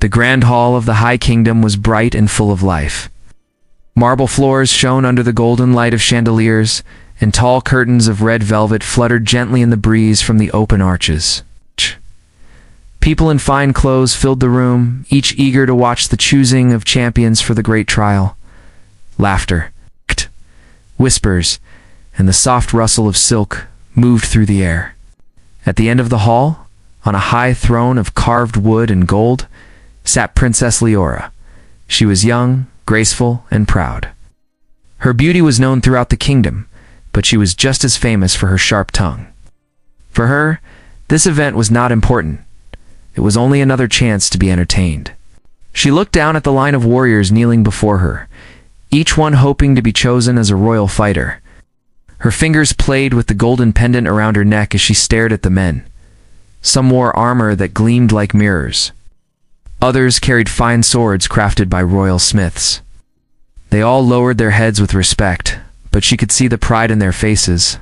The grand hall of the High Kingdom was bright and full of life. Marble floors shone under the golden light of chandeliers, and tall curtains of red velvet fluttered gently in the breeze from the open arches. People in fine clothes filled the room, each eager to watch the choosing of champions for the great trial. Laughter, whispers, and the soft rustle of silk moved through the air. At the end of the hall, on a high throne of carved wood and gold, sat Princess Leora. She was young, graceful, and proud. Her beauty was known throughout the kingdom, but she was just as famous for her sharp tongue. For her, this event was not important. It was only another chance to be entertained. She looked down at the line of warriors kneeling before her, each one hoping to be chosen as a royal fighter. Her fingers played with the golden pendant around her neck as she stared at the men. Some wore armor that gleamed like mirrors. Others carried fine swords crafted by royal smiths. They all lowered their heads with respect, but she could see the pride in their faces.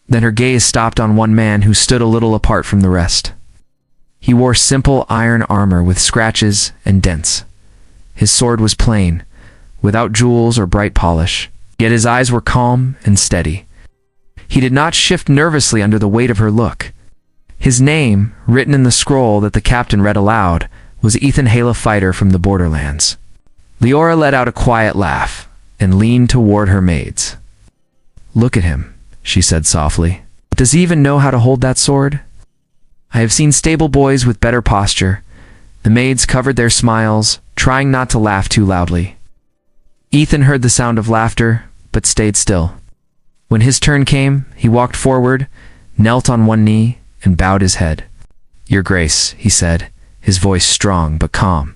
Then her gaze stopped on one man who stood a little apart from the rest. He wore simple iron armor with scratches and dents. His sword was plain, without jewels or bright polish, yet his eyes were calm and steady. He did not shift nervously under the weight of her look. His name, written in the scroll that the captain read aloud, was Ethan Hala, fighter from the borderlands. Leora let out a quiet laugh and leaned toward her maids. "Look at him," she said softly. "Does he even know how to hold that sword?" I have seen stable boys with better posture. The maids covered their smiles, trying not to laugh too loudly. Ethan heard the sound of laughter, but stayed still. When his turn came, he walked forward, knelt on one knee, and bowed his head. "Your Grace," he said, his voice strong but calm.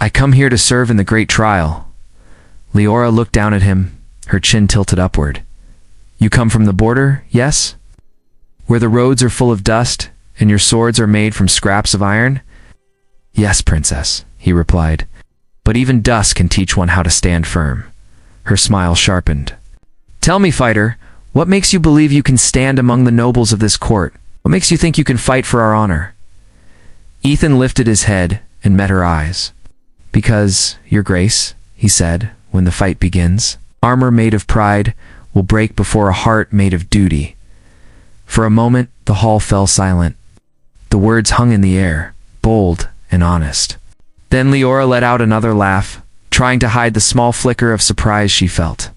"I come here to serve in the great trial." Leora looked down at him, her chin tilted upward. "You come from the border, yes? Where the roads are full of dust, and your swords are made from scraps of iron?" "Yes, Princess," he replied. "But even dust can teach one how to stand firm." Her smile sharpened. "Tell me, fighter, what makes you believe you can stand among the nobles of this court? What makes you think you can fight for our honor?" Ethan lifted his head and met her eyes. "Because, Your Grace," he said, "when the fight begins, armor made of pride will break before a heart made of duty." For a moment, the hall fell silent. The words hung in the air, bold and honest. Then Leora let out another laugh, trying to hide the small flicker of surprise she felt.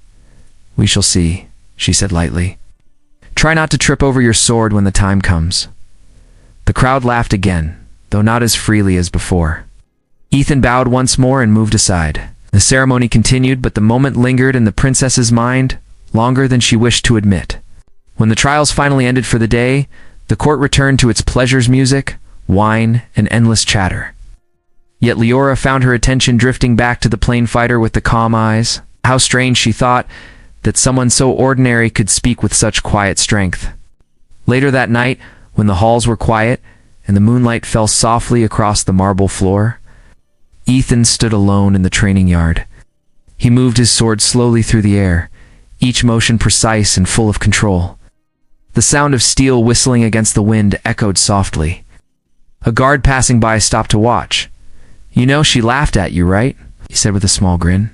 "We shall see," she said lightly. "Try not to trip over your sword when the time comes." The crowd laughed again, though not as freely as before. Ethan bowed once more and moved aside. The ceremony continued, but the moment lingered in the princess's mind longer than she wished to admit. When the trials finally ended for the day, the court returned to its pleasures, music, wine, and endless chatter. Yet Leora found her attention drifting back to the plain fighter with the calm eyes. How strange, she thought, that someone so ordinary could speak with such quiet strength. Later that night, when the halls were quiet and the moonlight fell softly across the marble floor, Ethan stood alone in the training yard. He moved his sword slowly through the air, each motion precise and full of control. The sound of steel whistling against the wind echoed softly. A guard passing by stopped to watch. "You know she laughed at you, right?" he said with a small grin.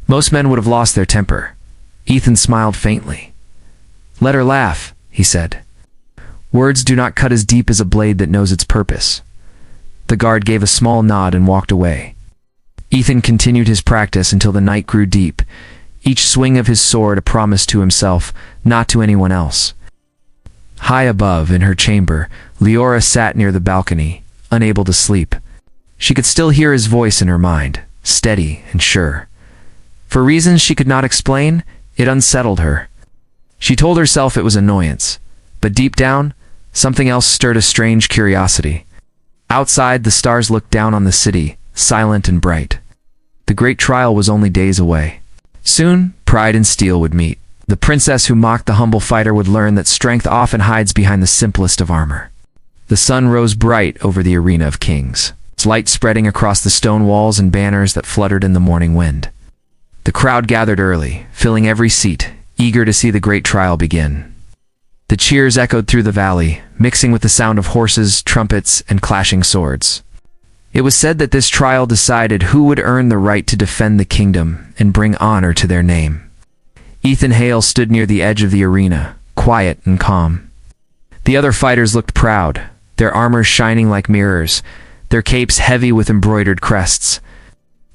Most men would have lost their temper. Ethan smiled faintly. "Let her laugh," he said. "Words do not cut as deep as a blade that knows its purpose." The guard gave a small nod and walked away. Ethan continued his practice until the night grew deep, each swing of his sword a promise to himself, not to anyone else. High above, in her chamber, Leora sat near the balcony, unable to sleep. She could still hear his voice in her mind, steady and sure. For reasons she could not explain, it unsettled her. She told herself it was annoyance, but deep down, something else stirred a strange curiosity. Outside, the stars looked down on the city, silent and bright. The great trial was only days away. Soon, pride and steel would meet. The princess who mocked the humble fighter would learn that strength often hides behind the simplest of armor. The sun rose bright over the arena of kings, its light spreading across the stone walls and banners that fluttered in the morning wind. The crowd gathered early, filling every seat, eager to see the great trial begin. The cheers echoed through the valley, mixing with the sound of horses, trumpets, and clashing swords. It was said that this trial decided who would earn the right to defend the kingdom and bring honor to their name. Ethan Hale stood near the edge of the arena, quiet and calm. The other fighters looked proud, their armors shining like mirrors, their capes heavy with embroidered crests.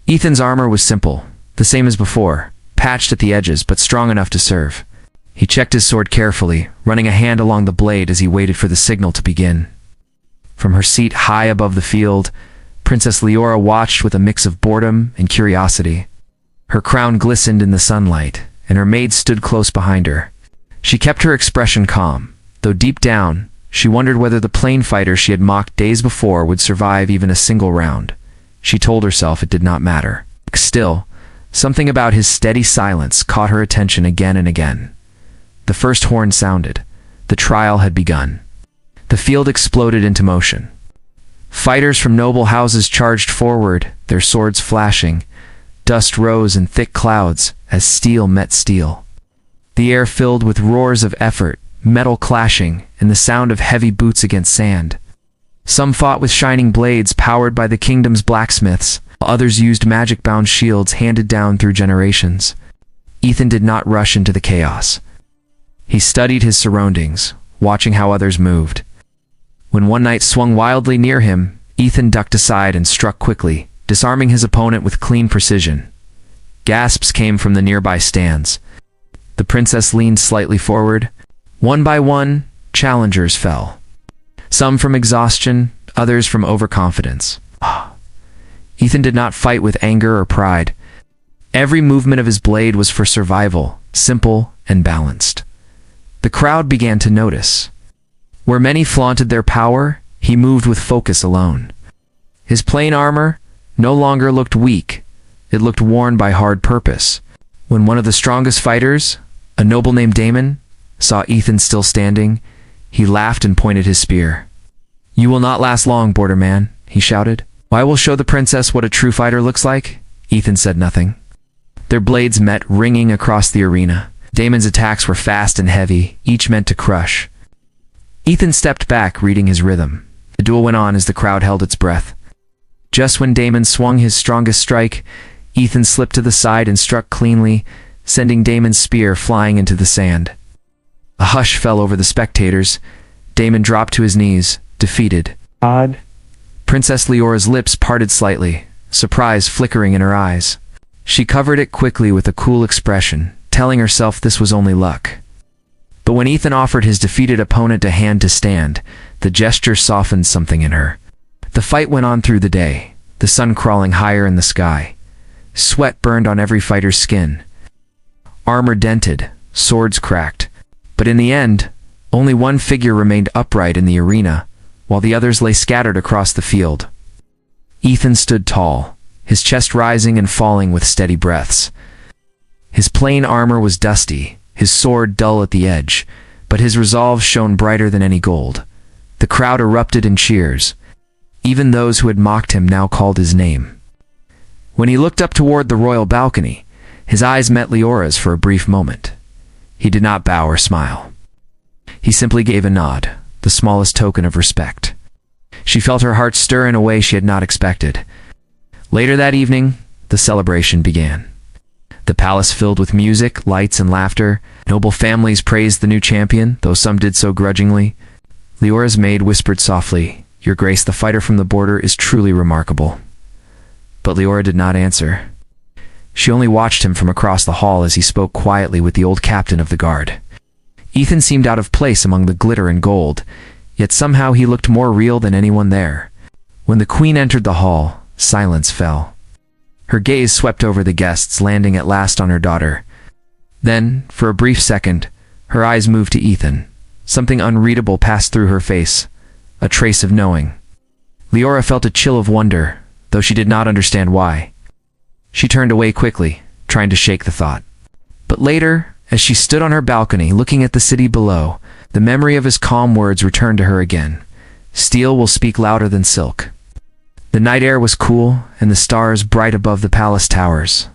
Ethan's armor was simple, the same as before, patched at the edges but strong enough to serve. He checked his sword carefully, running a hand along the blade as he waited for the signal to begin. From her seat high above the field, Princess Leora watched with a mix of boredom and curiosity. Her crown glistened in the sunlight, and her maids stood close behind her. She kept her expression calm, though deep down, she wondered whether the plane fighter she had mocked days before would survive even a single round. She told herself it did not matter. Still, something about his steady silence caught her attention again and again. The first horn sounded. The trial had begun. The field exploded into motion. Fighters from noble houses charged forward, their swords flashing. Dust rose in thick clouds as steel met steel. The air filled with roars of effort, metal clashing, and the sound of heavy boots against sand. Some fought with shining blades powered by the kingdom's blacksmiths, while others used magic-bound shields handed down through generations. Ethan did not rush into the chaos. He studied his surroundings, watching how others moved. When one knight swung wildly near him, Ethan ducked aside and struck quickly, disarming his opponent with clean precision. Gasps came from the nearby stands. The princess leaned slightly forward. One by one, challengers fell. Some from exhaustion, others from overconfidence. Ethan did not fight with anger or pride. Every movement of his blade was for survival, simple and balanced. The crowd began to notice. Where many flaunted their power, he moved with focus alone. His plain armor no longer looked weak. It looked worn by hard purpose. When one of the strongest fighters, a noble named Damon, saw Ethan still standing, he laughed and pointed his spear. "You will not last long, borderman," he shouted. "I will show the princess what a true fighter looks like." Ethan said nothing. Their blades met, ringing across the arena. Damon's attacks were fast and heavy, each meant to crush. Ethan stepped back, reading his rhythm. The duel went on as the crowd held its breath. Just when Damon swung his strongest strike, Ethan slipped to the side and struck cleanly, sending Damon's spear flying into the sand. A hush fell over the spectators. Damon dropped to his knees, defeated. Odd. Princess Leora's lips parted slightly, surprise flickering in her eyes. She covered it quickly with a cool expression, telling herself this was only luck. But when Ethan offered his defeated opponent a hand to stand, the gesture softened something in her. The fight went on through the day, the sun crawling higher in the sky. Sweat burned on every fighter's skin. Armor dented, swords cracked. But in the end, only one figure remained upright in the arena, while the others lay scattered across the field. Ethan stood tall, his chest rising and falling with steady breaths. His plain armor was dusty, his sword dull at the edge, but his resolve shone brighter than any gold. The crowd erupted in cheers. Even those who had mocked him now called his name. When he looked up toward the royal balcony, his eyes met Leora's for a brief moment. He did not bow or smile. He simply gave a nod, the smallest token of respect. She felt her heart stir in a way she had not expected. Later that evening, the celebration began. The palace filled with music, lights, and laughter. Noble families praised the new champion, though some did so grudgingly. Leora's maid whispered softly, "Your Grace, the fighter from the border is truly remarkable." But Leora did not answer. She only watched him from across the hall as he spoke quietly with the old captain of the guard. Ethan seemed out of place among the glitter and gold, yet somehow he looked more real than anyone there. When the queen entered the hall, silence fell. Her gaze swept over the guests, landing at last on her daughter. Then, for a brief second, her eyes moved to Ethan. Something unreadable passed through her face, a trace of knowing. Leora felt a chill of wonder, though she did not understand why. She turned away quickly, trying to shake the thought. But later, as she stood on her balcony looking at the city below, the memory of his calm words returned to her again. Steel will speak louder than silk. The night air was cool, and the stars bright above the palace towers.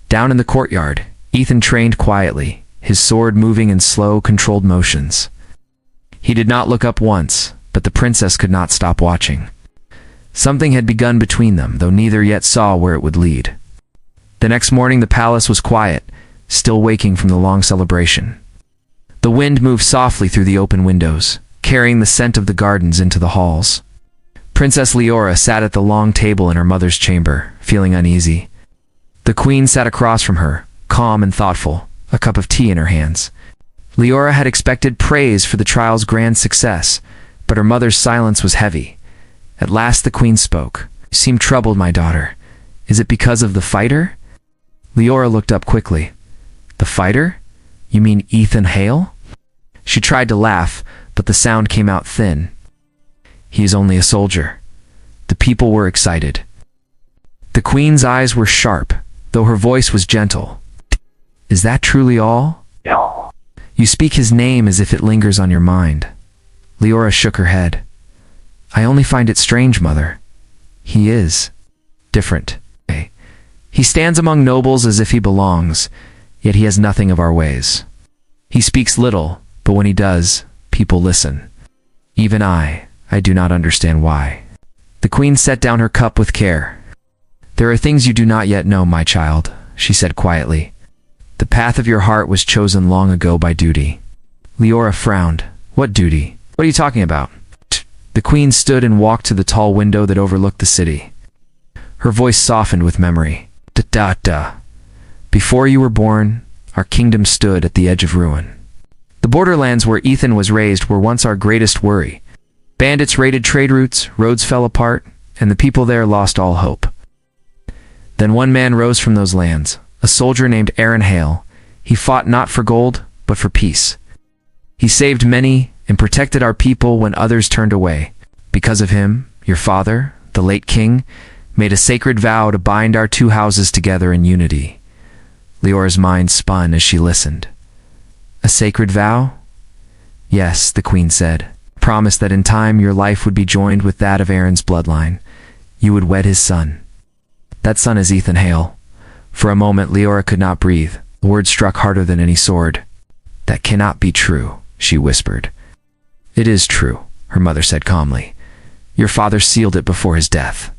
Down in the courtyard, Ethan trained quietly, his sword moving in slow, controlled motions. He did not look up once, but the princess could not stop watching. Something had begun between them, though neither yet saw where it would lead. The next morning the palace was quiet, still waking from the long celebration. The wind moved softly through the open windows, carrying the scent of the gardens into the halls. Princess Leora sat at the long table in her mother's chamber, feeling uneasy. The queen sat across from her, calm and thoughtful, a cup of tea in her hands. Leora had expected praise for the trial's grand success, but her mother's silence was heavy. At last the queen spoke. "You seem troubled, my daughter. Is it because of the fighter?" Leora looked up quickly. "The fighter? You mean Ethan Hale?" She tried to laugh, but the sound came out thin. "He is only a soldier." The people were excited. The queen's eyes were sharp, though her voice was gentle. "Is that truly all?" No. "You speak his name as if it lingers on your mind." Leora shook her head. "I only find it strange, mother. He is different. He stands among nobles as if he belongs, yet he has nothing of our ways. He speaks little, but when he does, people listen. Even I do not understand why." The queen set down her cup with care. "There are things you do not yet know, my child," she said quietly. "The path of your heart was chosen long ago by duty." Leora frowned. "What duty? What are you talking about?" The queen stood and walked to the tall window that overlooked the city. Her voice softened with memory. "Da-da-da. Before you were born, our kingdom stood at the edge of ruin. The borderlands where Ethan was raised were once our greatest worry. Bandits raided trade routes, roads fell apart, and the people there lost all hope. Then one man rose from those lands, a soldier named Aaron Hale. He fought not for gold, but for peace. He saved many and protected our people when others turned away. Because of him, your father, the late king, made a sacred vow to bind our two houses together in unity." Leora's mind spun as she listened. "A sacred vow?" "Yes," the queen said. "Promise that in time your life would be joined with that of Aaron's bloodline. You would wed his son. That son is Ethan Hale." For a moment Leora could not breathe. The words struck harder than any sword. "That cannot be true," she whispered. "It is true," her mother said calmly. "Your father sealed it before his death.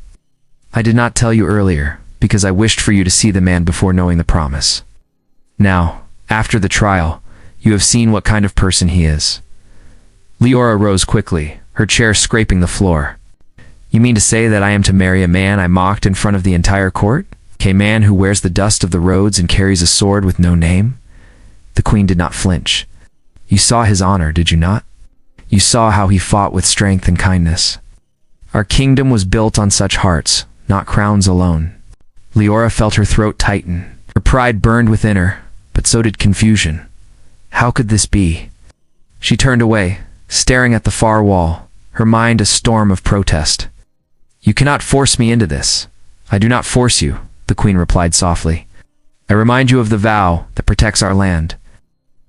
I did not tell you earlier, because I wished for you to see the man before knowing the promise. Now, after the trial, you have seen what kind of person he is." Leora rose quickly, her chair scraping the floor. "You mean to say that I am to marry a man I mocked in front of the entire court? A man who wears the dust of the roads and carries a sword with no name?" The queen did not flinch. "You saw his honor, did you not? You saw how he fought with strength and kindness. Our kingdom was built on such hearts, not crowns alone." Leora felt her throat tighten. Her pride burned within her, but so did confusion. How could this be? She turned away, staring at the far wall, her mind a storm of protest. "You cannot force me into this." "I do not force you," the queen replied softly. "I remind you of the vow that protects our land.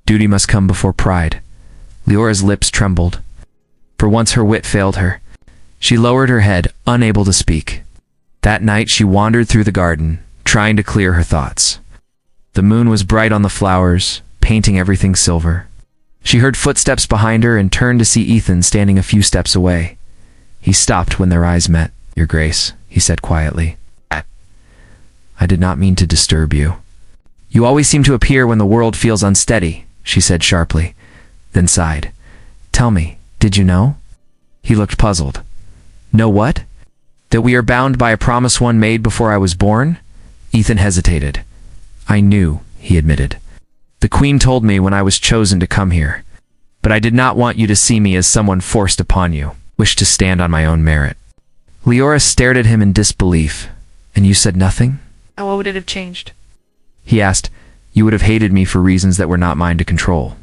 Duty must come before pride." Leora's lips trembled. For once her wit failed her. She lowered her head, unable to speak. That night she wandered through the garden, trying to clear her thoughts. The moon was bright on the flowers, painting everything silver. She heard footsteps behind her and turned to see Ethan standing a few steps away. He stopped when their eyes met. "Your Grace," he said quietly. "I did not mean to disturb you." "You always seem to appear when the world feels unsteady," she said sharply, then sighed. "Tell me, did you know?" He looked puzzled. "Know what?" "That we are bound by a promise one made before I was born?" Ethan hesitated. "I knew," he admitted. "The Queen told me when I was chosen to come here. But I did not want you to see me as someone forced upon you. Wished to stand on my own merit." Leora stared at him in disbelief. "And you said nothing?" How would it have changed? He asked. "You would have hated me for reasons that were not mine to control.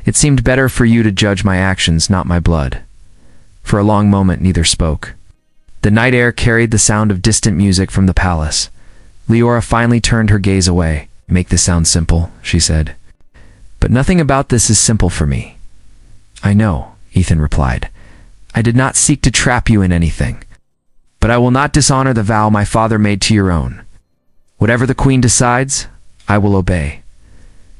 It seemed better for you to judge my actions, not my blood." For a long moment neither spoke. The night air carried the sound of distant music from the palace. Leora finally turned her gaze away. "Make this sound simple," she said. "But nothing about this is simple for me." "I know," Ethan replied. "I did not seek to trap you in anything. But I will not dishonor the vow my father made to your own. Whatever the Queen decides, I will obey."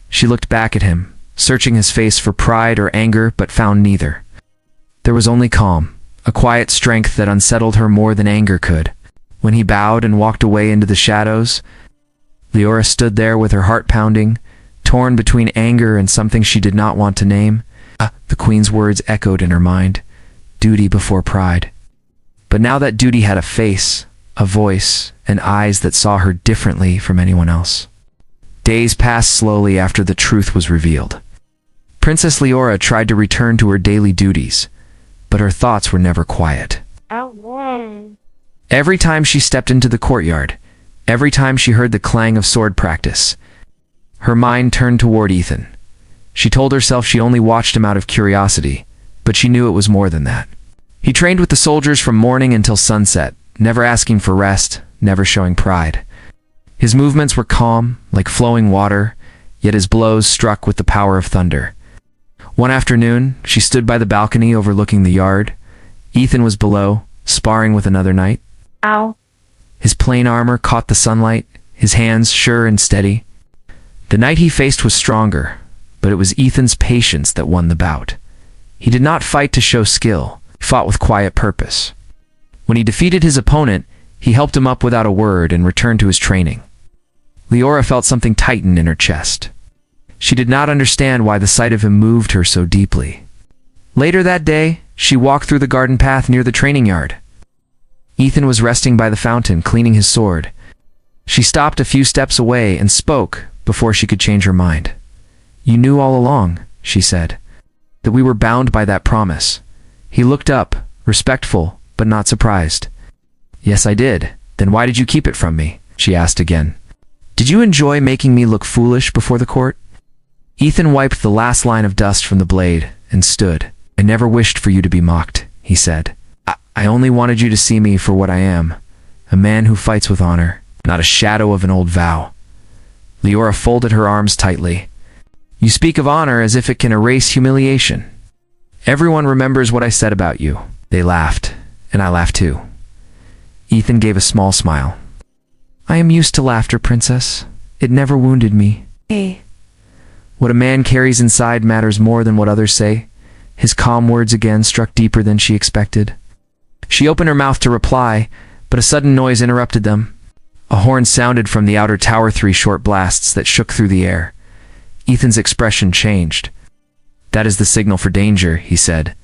She looked back at him, searching his face for pride or anger, but found neither. There was only calm, a quiet strength that unsettled her more than anger could. When he bowed and walked away into the shadows, Leora stood there with her heart pounding, torn between anger and something she did not want to name. The queen's words echoed in her mind, duty before pride. But now that duty had a face, a voice, and eyes that saw her differently from anyone else. Days passed slowly after the truth was revealed. Princess Leora tried to return to her daily duties, but her thoughts were never quiet. Every time she stepped into the courtyard, every time she heard the clang of sword practice, her mind turned toward Ethan. She told herself she only watched him out of curiosity, but she knew it was more than that. He trained with the soldiers from morning until sunset, never asking for rest, never showing pride. His movements were calm, like flowing water, yet his blows struck with the power of thunder. One afternoon, she stood by the balcony overlooking the yard. Ethan was below, sparring with another knight. Ow. His plain armor caught the sunlight, his hands sure and steady. The knight he faced was stronger, but it was Ethan's patience that won the bout. He did not fight to show skill, he fought with quiet purpose. When he defeated his opponent, he helped him up without a word and returned to his training. Leora felt something tighten in her chest. She did not understand why the sight of him moved her so deeply. Later that day, she walked through the garden path near the training yard. Ethan was resting by the fountain, cleaning his sword. She stopped a few steps away and spoke before she could change her mind. "You knew all along," she said, "that we were bound by that promise." He looked up, respectful, but not surprised. "Yes, I did. Then why did you keep it from me?" she asked again. "Did you enjoy making me look foolish before the court?" Ethan wiped the last line of dust from the blade and stood. "I never wished for you to be mocked," he said. I only wanted you to see me for what I am, a man who fights with honor, not a shadow of an old vow." Leora folded her arms tightly. "You speak of honor as if it can erase humiliation. Everyone remembers what I said about you." They laughed, and I laughed too. Ethan gave a small smile. "I am used to laughter, Princess. It never wounded me." Hey. "What a man carries inside matters more than what others say." His calm words again struck deeper than she expected. She opened her mouth to reply, but a sudden noise interrupted them. A horn sounded from the outer tower, 3 short blasts that shook through the air. Ethan's expression changed. "That is the signal for danger," he said.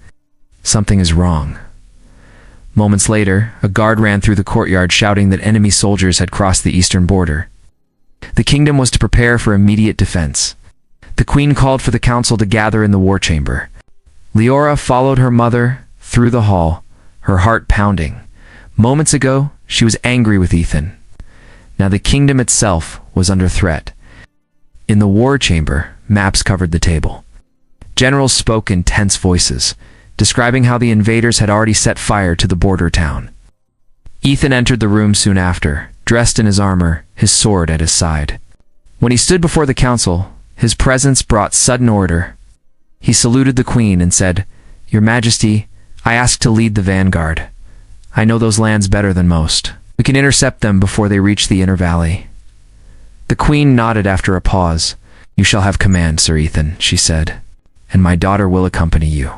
"Something is wrong." Moments later, a guard ran through the courtyard shouting that enemy soldiers had crossed the eastern border. The kingdom was to prepare for immediate defense. The queen called for the council to gather in the war chamber. Leora followed her mother through the hall, her heart pounding. Moments ago, she was angry with Ethan. Now the kingdom itself was under threat. In the war chamber, maps covered the table. Generals spoke in tense voices, describing how the invaders had already set fire to the border town. Ethan entered the room soon after, dressed in his armor, his sword at his side. When he stood before the council, his presence brought sudden order. He saluted the queen and said, "Your Majesty, I ask to lead the vanguard. I know those lands better than most. We can intercept them before they reach the inner valley." The queen nodded after a pause. "You shall have command, Sir Ethan," she said, "and my daughter will accompany you.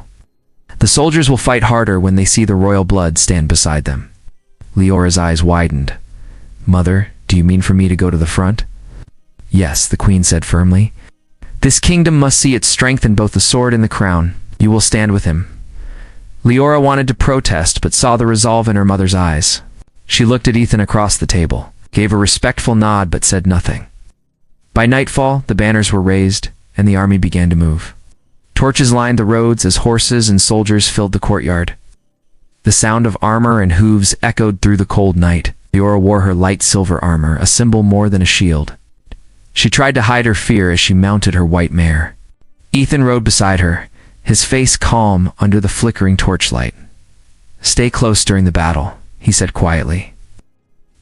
The soldiers will fight harder when they see the royal blood stand beside them." Leora's eyes widened. "Mother, do you mean for me to go to the front?" "Yes," the queen said firmly. "This kingdom must see its strength in both the sword and the crown. You will stand with him." Leora wanted to protest, but saw the resolve in her mother's eyes. She looked at Ethan across the table, gave a respectful nod, but said nothing. By nightfall, the banners were raised, and the army began to move. Torches lined the roads as horses and soldiers filled the courtyard. The sound of armor and hooves echoed through the cold night. Leora wore her light silver armor, a symbol more than a shield. She tried to hide her fear as she mounted her white mare. Ethan rode beside her, his face calm under the flickering torchlight. "Stay close during the battle," he said quietly.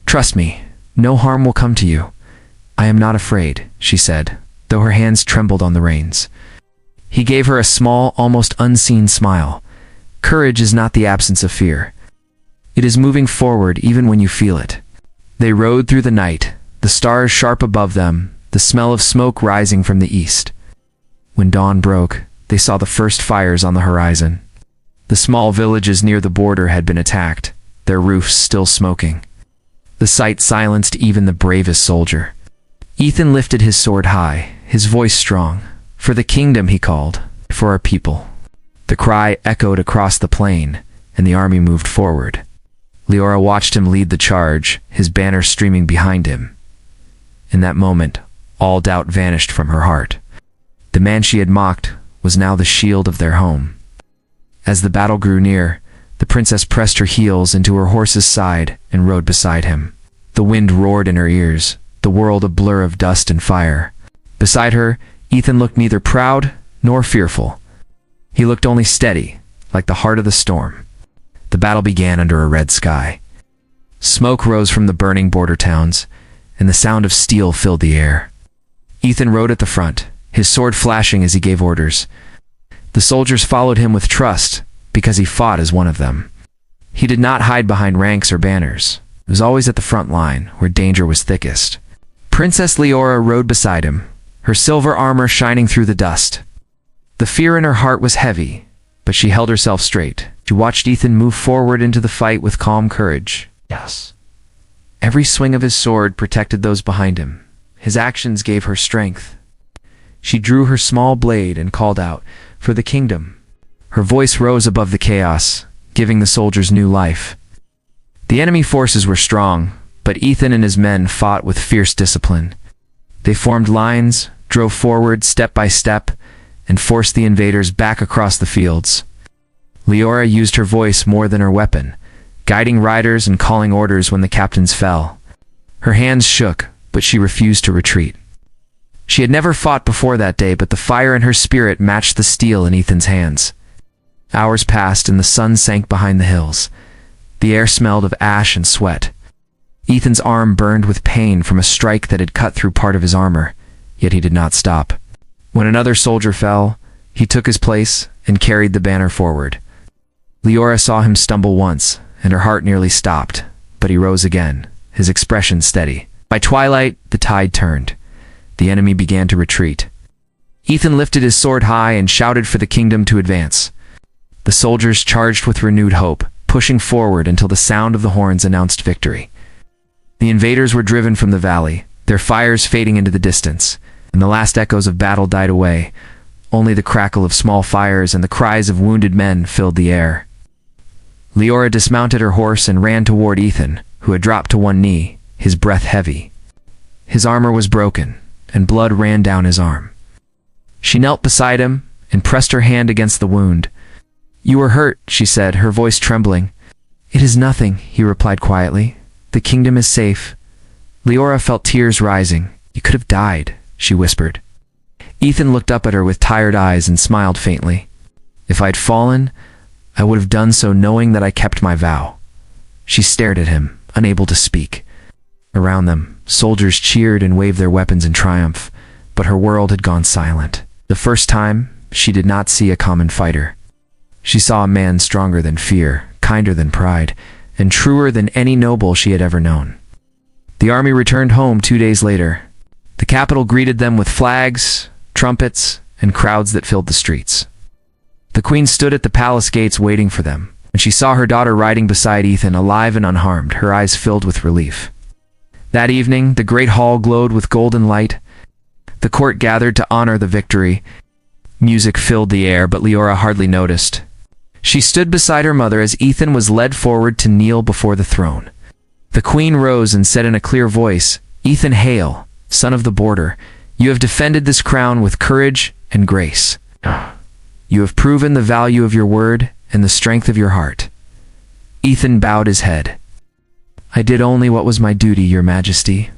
"Trust me, no harm will come to you." "I am not afraid," she said, though her hands trembled on the reins. He gave her a small, almost unseen smile. Courage is not the absence of fear. It is moving forward even when you feel it. They rode through the night, the stars sharp above them, the smell of smoke rising from the east. When dawn broke, they saw the first fires on the horizon. The small villages near the border had been attacked, their roofs still smoking. The sight silenced even the bravest soldier. Ethan lifted his sword high, his voice strong. "For the kingdom," he called. "For our people." The cry echoed across the plain, and the army moved forward. Leora watched him lead the charge, his banner streaming behind him. In that moment, all doubt vanished from her heart. The man she had mocked was now the shield of their home. As the battle grew near, the princess pressed her heels into her horse's side and rode beside him. The wind roared in her ears, the world a blur of dust and fire. Beside her, Ethan looked neither proud nor fearful. He looked only steady, like the heart of the storm. The battle began under a red sky. Smoke rose from the burning border towns, and the sound of steel filled the air. Ethan rode at the front, his sword flashing as he gave orders. The soldiers followed him with trust, because he fought as one of them. He did not hide behind ranks or banners. He was always at the front line, where danger was thickest. Princess Leora rode beside him, her silver armor shining through the dust. The fear in her heart was heavy, but she held herself straight. She watched Ethan move forward into the fight with calm courage. Yes. Every swing of his sword protected those behind him. His actions gave her strength. She drew her small blade and called out, "For the kingdom." Her voice rose above the chaos, giving the soldiers new life. The enemy forces were strong, but Ethan and his men fought with fierce discipline. They formed lines, drove forward step by step, and forced the invaders back across the fields. Leora used her voice more than her weapon, guiding riders and calling orders when the captains fell. Her hands shook, but she refused to retreat. She had never fought before that day, but the fire in her spirit matched the steel in Ethan's hands. Hours passed and the sun sank behind the hills. The air smelled of ash and sweat. Ethan's arm burned with pain from a strike that had cut through part of his armor, yet he did not stop. When another soldier fell, he took his place and carried the banner forward. Leora saw him stumble once, and her heart nearly stopped, but he rose again, his expression steady. By twilight, the tide turned. The enemy began to retreat. Ethan lifted his sword high and shouted for the kingdom to advance. The soldiers charged with renewed hope, pushing forward until the sound of the horns announced victory. The invaders were driven from the valley, their fires fading into the distance, and the last echoes of battle died away. Only the crackle of small fires and the cries of wounded men filled the air. Leora dismounted her horse and ran toward Ethan, who had dropped to one knee, his breath heavy. His armor was broken, and blood ran down his arm. She knelt beside him and pressed her hand against the wound. "You were hurt," she said, her voice trembling. "It is nothing," he replied quietly. "The kingdom is safe." Leora felt tears rising. "You could have died," she whispered. Ethan looked up at her with tired eyes and smiled faintly. "If I'd fallen, I would have done so knowing that I kept my vow." She stared at him, unable to speak. Around them, soldiers cheered and waved their weapons in triumph, but her world had gone silent. The first time, she did not see a common fighter. She saw a man stronger than fear, kinder than pride, and truer than any noble she had ever known. The army returned home 2 days later. The capital greeted them with flags, trumpets, and crowds that filled the streets. The queen stood at the palace gates waiting for them. When she saw her daughter riding beside Ethan, alive and unharmed, her eyes filled with relief. That evening, the great hall glowed with golden light. The court gathered to honor the victory. Music filled the air, but Leora hardly noticed. She stood beside her mother as Ethan was led forward to kneel before the throne. The queen rose and said in a clear voice, "Ethan, hail, son of the border. You have defended this crown with courage and grace. You have proven the value of your word and the strength of your heart." Ethan bowed his head. "I did only what was my duty, your majesty."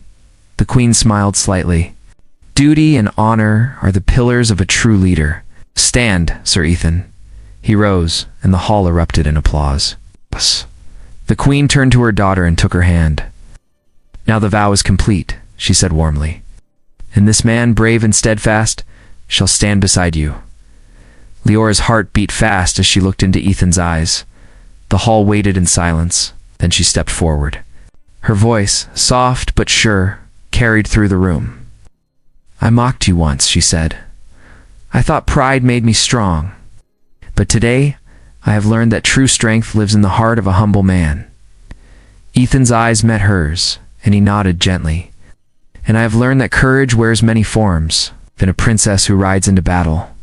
The queen smiled slightly. "Duty and honor are the pillars of a true leader. Stand, Sir Ethan." He rose, and the hall erupted in applause. The queen turned to her daughter and took her hand. "Now the vow is complete," she said warmly. "And this man, brave and steadfast, shall stand beside you." Leora's heart beat fast as she looked into Ethan's eyes. The hall waited in silence, then she stepped forward. Her voice, soft but sure, carried through the room. "I mocked you once," she said. "I thought pride made me strong. But today, I have learned that true strength lives in the heart of a humble man. Ethan's eyes met hers, and he nodded gently. And I have learned that courage wears many forms, than a princess who rides into battle.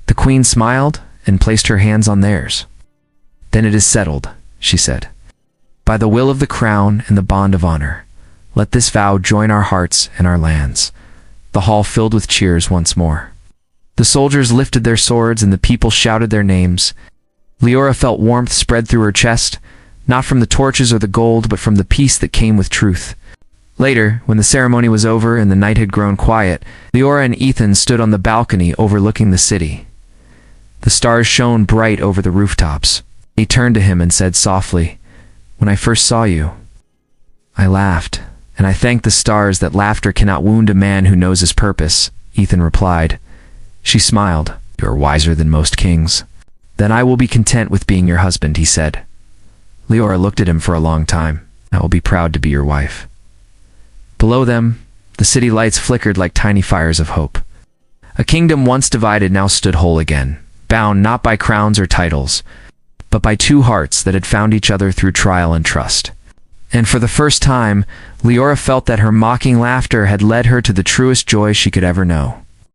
The queen smiled and placed her hands on theirs. Then it is settled, she said. By the will of the crown and the bond of honor, let this vow join our hearts and our lands. The hall filled with cheers once more. The soldiers lifted their swords and the people shouted their names. Leora felt warmth spread through her chest, not from the torches or the gold, but from the peace that came with truth. Later, when the ceremony was over and the night had grown quiet, Leora and Ethan stood on the balcony overlooking the city. The stars shone bright over the rooftops. He turned to him and said softly, "When I first saw you, I laughed, and I thanked the stars that laughter cannot wound a man who knows his purpose," Ethan replied. She smiled. "You are wiser than most kings." "Then I will be content with being your husband," he said. Leora looked at him for a long time. "I will be proud to be your wife." Below them, the city lights flickered like tiny fires of hope. A kingdom once divided now stood whole again, bound not by crowns or titles, but by two hearts that had found each other through trial and trust. And for the first time, Leora felt that her mocking laughter had led her to the truest joy she could ever know.